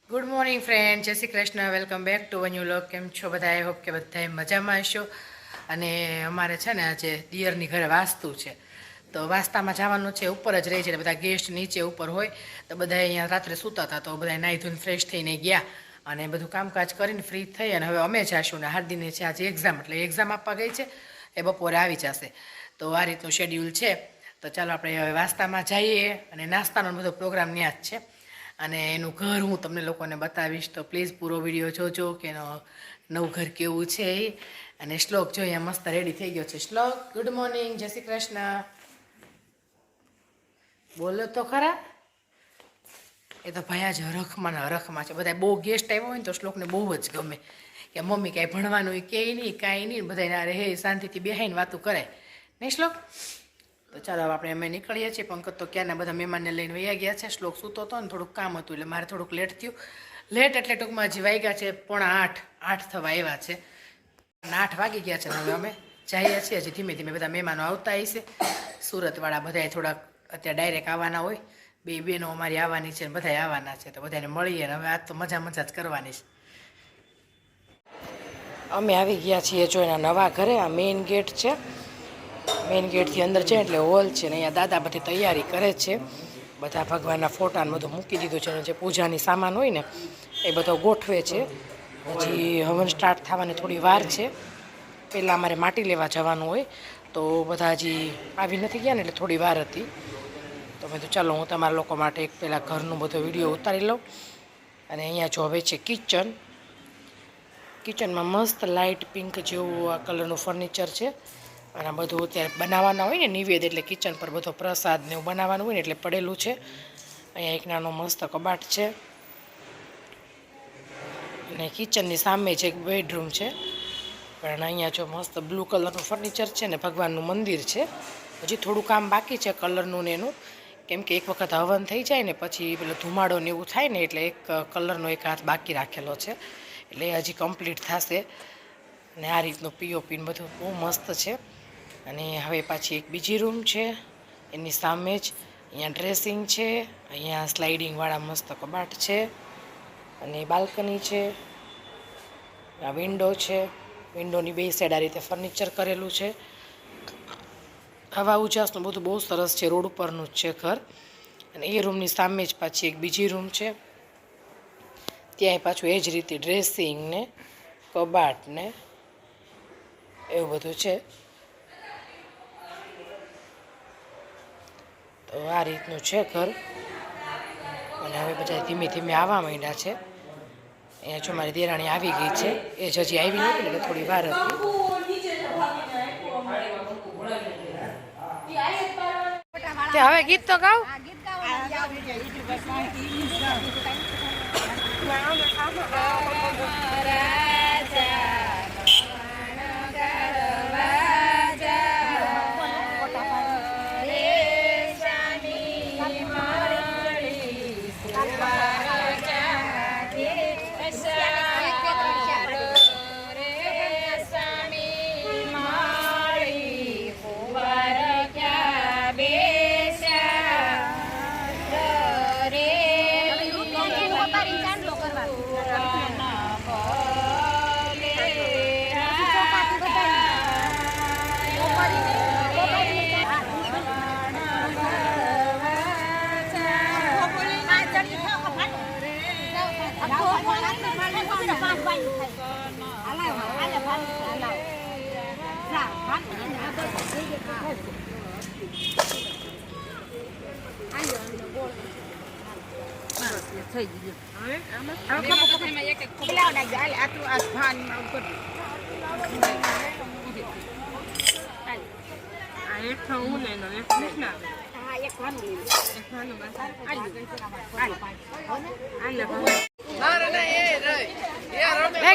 Good morning friend, જય Shri Krishna. Welcome back to new vlog. કેમ છો બધા? આઈ હોપ કે બધા મજામાં હશો. અને અમારે છે ને આજે દિયરની ઘરે વાસ્તુ છે, તો વાસ્તામાં જવાનું છે. ઉપર જ રહે છે, બધા ગેસ્ટ નીચે ઉપર હોય, તો બધા અહીંયા રાત્રે સૂતા હતા, તો બધા નાહી ધોઈને ફ્રેશ થઈને ગયા અને બધું કામકાજ કરીને ફ્રી થઈ. અને હવે અમે જઈશું ને હાર્દીને છે આજે એક્ઝામ, એટલે એક્ઝામ આપવા ગઈ છે, એ બપોરે આવી જશે. તો આ રીતનું શેડ્યુલ છે. તો ચાલો આપણે હવે વાસ્તામાં જઈએ, અને નાસ્તાનો બધો પ્રોગ્રામ ત્યાં જ છે. અને એનું ઘર હું તમને લોકોને બતાવીશ, તો પ્લીઝ પૂરો વિડીયો જોજો કે નવું ઘર કેવું છે એ. અને શ્લોક જો અહીંયા મસ્ત રેડી થઈ ગયો છે. શ્લોક, ગુડ મોર્નિંગ, જય શ્રી કૃષ્ણ. બોલો તો ખરા. એ તો ભાઈ આજ હરખમાં ને હરખમાં છે. બધા બહુ ગેસ્ટ આવ્યો હોય ને તો શ્લોકને બહુ જ ગમે કે મમ્મી કાંઈ ભણવાનું એ કહે નહીં, કાંઈ નહીં, બધાને રહે શાંતિથી બેહાઈને વાતું કરાય નહીં શ્લોક. તો ચાલો આપણે અમે નીકળીએ છીએ. પંકજ તો ક્યારના બધા મહેમાનને લઈને વયા ગયા છે. શ્લોક સૂતો હતો ને થોડુંક કામ હતું, એટલે મારે થોડુંક લેટ થયું. લેટ એટલે ટૂંકમાં હજી વાગ્યા છે 7:45 થવા આવ્યા છે. 8 વાગી ગયા છે. હવે અમે જઈએ છીએ. હજી ધીમે ધીમે બધા મહેમાનો આવતા હશે. સુરતવાળા બધા થોડાક અત્યારે ડાયરેક્ટ આવવાના હોય. બે બહેનો અમારી આવવાની છે, બધા આવવાના છે, તો બધાને મળીએ. હવે આજ તો મજા મજા જ કરવાની છે. અમે આવી ગયા છીએ જો એના નવા ઘરે. આ મેઇન ગેટ છે. મેઇન ગેટથી અંદર છે એટલે હોલ છે ને અહીંયા દાદા બધી તૈયારી કરે છે. બધા ભગવાનના ફોટાને બધું મૂકી દીધું છે. જે પૂજાની સામાન હોય ને એ બધો ગોઠવે છે. હજી હવન સ્ટાર્ટ થવાની થોડી વાર છે. પહેલાં અમારે માટી લેવા જવાનું હોય, તો બધા હજી આવી નથી ગયા ને એટલે થોડી વાર હતી. તો મેં તો ચાલો હું તમારા લોકો માટે એક પહેલાં ઘરનું બધો વિડીયો ઉતારી લઉં. અને અહીંયા જો હવે છે કિચન. કિચનમાં મસ્ત લાઇટ પિંક જેવું આ કલરનું ફર્નિચર છે. અને બધું અત્યારે બનાવવાના હોય ને નિવેદ, એટલે કિચન પર બધો પ્રસાદ ને એવું બનાવવાનું હોય ને એટલે પડેલું છે. અહીંયા એક નાનો મસ્ત કબાટ છે. અને કિચનની સામે જ એક બેડરૂમ છે. પણ અહીંયા જો મસ્ત બ્લુ કલરનું ફર્નિચર છે ને ભગવાનનું મંદિર છે. હજી થોડું કામ બાકી છે કલરનું ને એનું, કેમ કે એક વખત હવન થઈ જાય ને પછી પેલો ધુમાડો ને એવું થાય ને એટલે એક કલરનો એક હાથ બાકી રાખેલો છે, એટલે એ હજી કમ્પ્લીટ થશે. અને આ રીતનું પીઓપીને બધું બહુ મસ્ત છે. અને હવે પાછી એક બીજી રૂમ છે, એની સામે જ અહીંયા ડ્રેસિંગ છે. અહીંયા સ્લાઇડિંગવાળા મસ્ત કબાટ છે. અને બાલ્કની છે. આ વિન્ડો છે. વિન્ડોની બે સાઈડ આ રીતે ફર્નિચર કરેલું છે. હવા ઉજાસનું બધું બહુ સરસ છે. રોડ ઉપરનું જ છે ઘર. અને એ રૂમની સામે જ પાછી એક બીજી રૂમ છે. ત્યાંય પાછું એ જ રીતે ડ્રેસિંગ ને કબાટ ને એવું બધું છે. તો આ રીતનું છે ઘર. અને હવે બધા ધીમે ધીમે આવવા માંડ્યા છે. અહીંયા જો મારી દેરાણી આવી ગઈ છે. એ જ હજી આવી નથી એટલે થોડી વાર હતી. હવે ગીત તો ગાવ.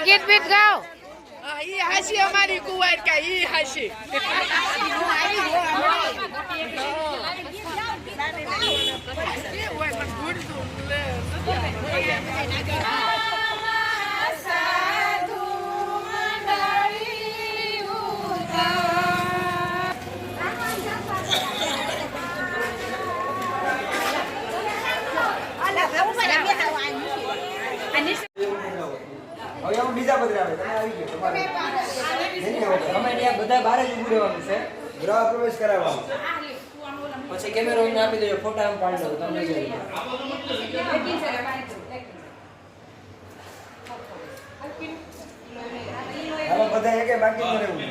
ગીત બીત ગાઓ. ઈ હાસી અમારી કુંવર કે ઈ હાસી. હવે હું બીજા પદરે આવે તમે આવી ગયો તમારે તમે ત્યાં બધા બહાર જ ઊભું રહેવાનું છે ગૃહ પ્રવેશ કરાવવાનો પછી કેમેરો અમને આપી દેજો ફોટા આમ પાડી દો તમને જોઈ હાલો બધા એકે બાકી ન રહેવું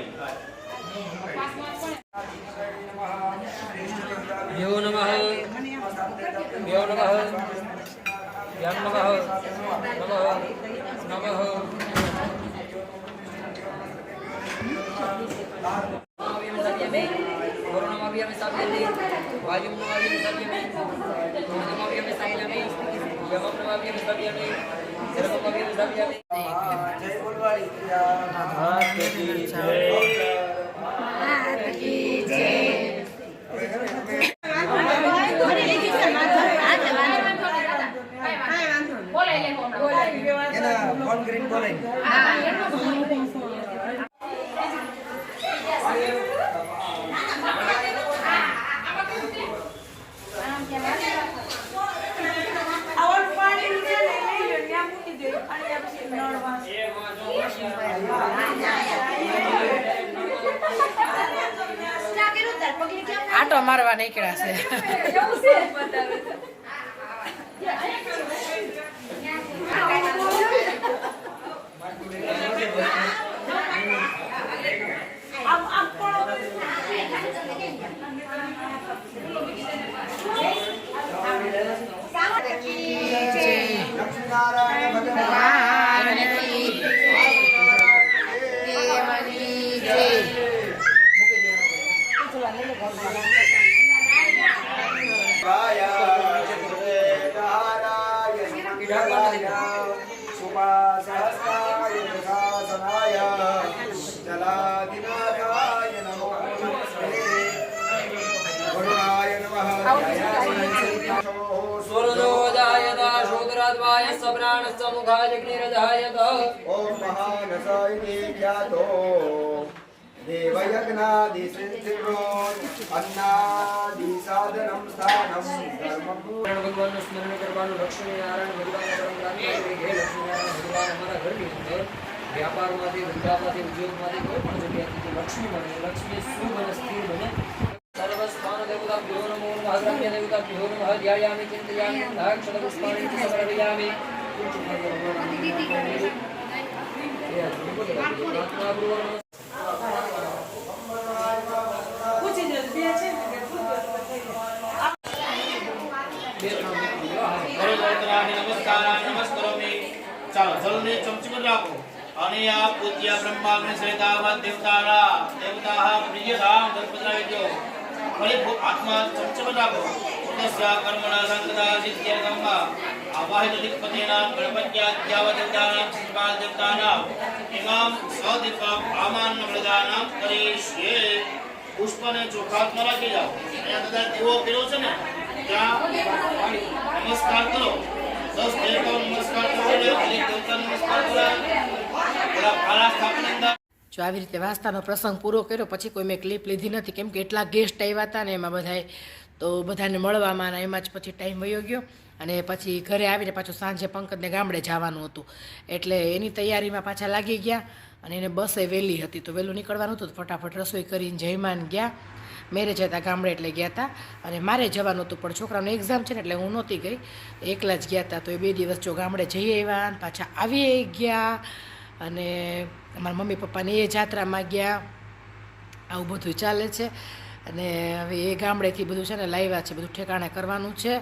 યો નમઃ યો નમઃ યમ નમઃ નમઃ ફોન કરીને બોલાય આટો મારવા નીકળ્યા છે લક્ષ્મીનારાયણ ભગવાન ओम महानसायिनी ख्यातो देवयज्ञादिसिद्धिरो अन्नादिसाधनं स्थानं धर्मं भगवान स्मरण करवानो लक्ष्मी नारायण भगवान परम दानी हे लक्ष्मी नारायण भगवान हमारा घर की અંદર વ્યાપારમાંથી ધંધામાંથી ઉદ્યોગમાંથી કોઈ પણ જગ્યાએથી લક્ષ્મી બને લક્ષ્મી શુભ અને સ્થિર બને સર્વસ્થાન દેવતા ભ્યો નમો મહાગ્રહ્ય દેવતા ભ્યો નમઃ ધ્યાયામિ ચિંતયામિ દાક્ષર પુષ્પાણિ સમર્પયામિ ચાલો જલને ચમચી પર રાખો અને આ પૂજ્ય બ્રહ્માગ્નિ સહિતાવા દેવતારા દેવતાહ પ્રિયધામ દર્પદ્રાવે જો ફરી આત્મા ચમચી પર રાખો તસ્યા કર્મણા સંગતા સિદ્ધ્યર્થમ આવાહિત દિક્પતેના ગણપત્યાદ્યાવ દેવતાનાં શિવાલ દેવતાનાં ઇમામ સદીપા આમાન પ્રદાનાં કરીશ્યે પુષ્પને ચોખાતમાં રાખી જાઓ અહીંયા બધા દેવો કર્યો છે ને ત્યાં નમસ્કાર કરો 10 દેવતાઓ નમસ્કાર કરો દેવતા નમસ્કાર કરો બડા ભાલા સ્થાપન અંદર જો આવી રીતે વાસ્તાનો પ્રસંગ પૂરો કર્યો પછી કોઈ મેં ક્લિપ લીધી નથી કેમ કે એટલા ગેસ્ટ આવ્યા હતા ને એમાં બધાય તો બધાને મળવામાં એમાં જ પછી ટાઈમ વયો ગયો અને પછી ઘરે આવીને પાછું સાંજે પંકજને ગામડે જવાનું હતું એટલે એની તૈયારીમાં પાછા લાગી ગયા અને એને બસે વહેલી હતી તો વહેલું નીકળવાનું હતું તો ફટાફટ રસોઈ કરીને જયમાન ગયા મેરેજ હતા ગામડે એટલે ગયા હતા અને મારે જવાનું હતું પણ છોકરાનું એક્ઝામ છે ને એટલે હું નહોતી ગઈ એકલા જ ગયા હતા તો એ 2 દિવસ જો ગામડે જઈ આવ્યા અને પાછા આવી ગયા અને અમારા મમ્મી પપ્પાને એ જાત્રામાં ગયા આવું બધું ચાલે છે અને હવે એ ગામડેથી બધું છે ને લાવ્યા છે બધું ઠેકાણે કરવાનું છે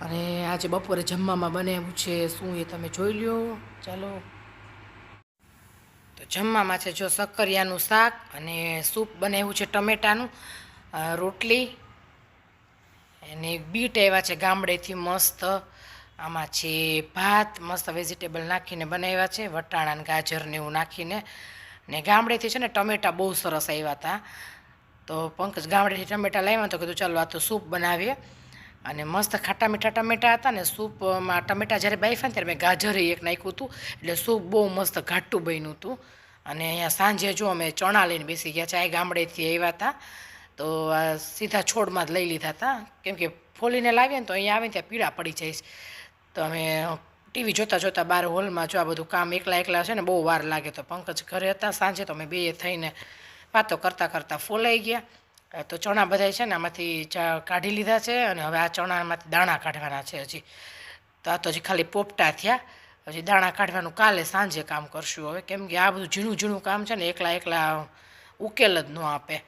અને આજે બપોરે જમવામાં બનાવ્યું છે શું એ તમે જોઈ લ્યો ચાલો તો જમવામાં છે જો શક્કરિયાનું શાક અને સૂપ બનાવ્યું છે ટમેટાનું રોટલી અને બીટ આવ્યા છે ગામડેથી મસ્ત આમાં છે ભાત મસ્ત વેજીટેબલ નાખીને બનાવ્યા છે વટાણા ને ગાજર ને એવું નાખીને ને ગામડેથી છે ને ટમેટા બહુ સરસ આવ્યા હતા તો પંકજ ગામડેથી ટમેટા લાવ્યા તો કીધું ચાલો આ તો સૂપ બનાવીએ અને મસ્ત ખાટા મીઠા ટમેટા હતા ને સૂપમાં ટમેટા જ્યારે બાફ્યા ને ત્યારે મેં ગાજર એક નાખ્યું હતું એટલે સૂપ બહુ મસ્ત ઘાટું બન્યું હતું અને અહીંયા સાંજે જો અમે ચણા લઈને બેસી ગયા છે આ ગામડેથી આવ્યા હતા તો આ સીધા છોડમાં જ લઈ લીધા હતા કેમ કે ફોલીને લાવીએ ને તો અહીંયા આવે ને ત્યાં પીળા પડી જાય તો અમે ટીવી જોતાં જોતાં બાર હોલમાં જો આ બધું કામ એકલા છે ને બહુ વાર લાગે. તો પંકજ ઘરે હતા સાંજે, તો અમે બે થઈને વાતો કરતાં કરતાં ફોલાઈ ગયા. તો ચણા બધા છે ને આમાંથી કાઢી લીધા છે, અને હવે આ ચણામાંથી દાણા કાઢવાના છે હજી. તો આ તો હજી ખાલી પોપટા થયા, હજી દાણા કાઢવાનું કાલે સાંજે કામ કરશું હવે, કેમ કે આ બધું ઝીણું કામ છે ને એકલા ઉકેલ જ ન આપે.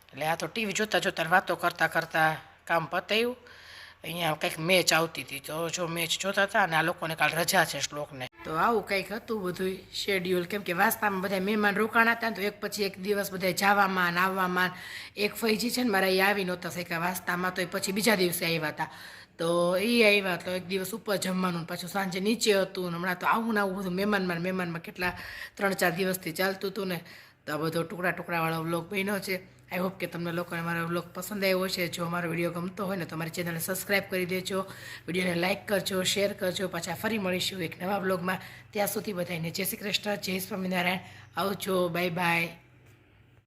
એટલે આ તો ટીવી જોતાં વાતો કરતાં કામ પતાવ્યું. અહીંયા કંઈક મેચ આવતી હતી, તો જો મેચ જોતા હતા, અને આ લોકોને કાલ રજા છે શ્લોકને. તો આવું કંઈક હતું બધું શેડ્યુલ, કેમ કે વાસ્તામાં બધા મહેમાન રોકાણા હતા, તો એક પછી એક દિવસ બધા જવામાં આવવામાં. એક ફઈજી છે ને મારા એ આવી નહોતા શક્યા વાસ્તામાં, તો એ પછી બીજા દિવસે આવ્યા હતા. તો એ આવ્યા તો એક દિવસ ઉપર જમવાનું, પાછું સાંજે નીચે હતું. હમણાં તો આવું ને આવું બધું મહેમાનમાં કેટલા 3-4 દિવસથી ચાલતું હતું ને. તો આ બધો ટુકડાવાળો વ્લોગ બન્યો છે. આઈ હોપ કે તમને લોકોને મારો વ્લોગ પસંદ આવ્યો છે. જો અમારો વિડીયો ગમતો હોય ને તો મારી ચેનલને સબસ્ક્રાઈબ કરી દેજો, વિડીયોને લાઇક કરજો, શેર કરજો. પાછા ફરી મળીશું એક નવા વ્લોગમાં. ત્યાં સુધી બધાને જય શ્રી કૃષ્ણ, જય સ્વામિનારાયણ. આવજો, બાય બાય.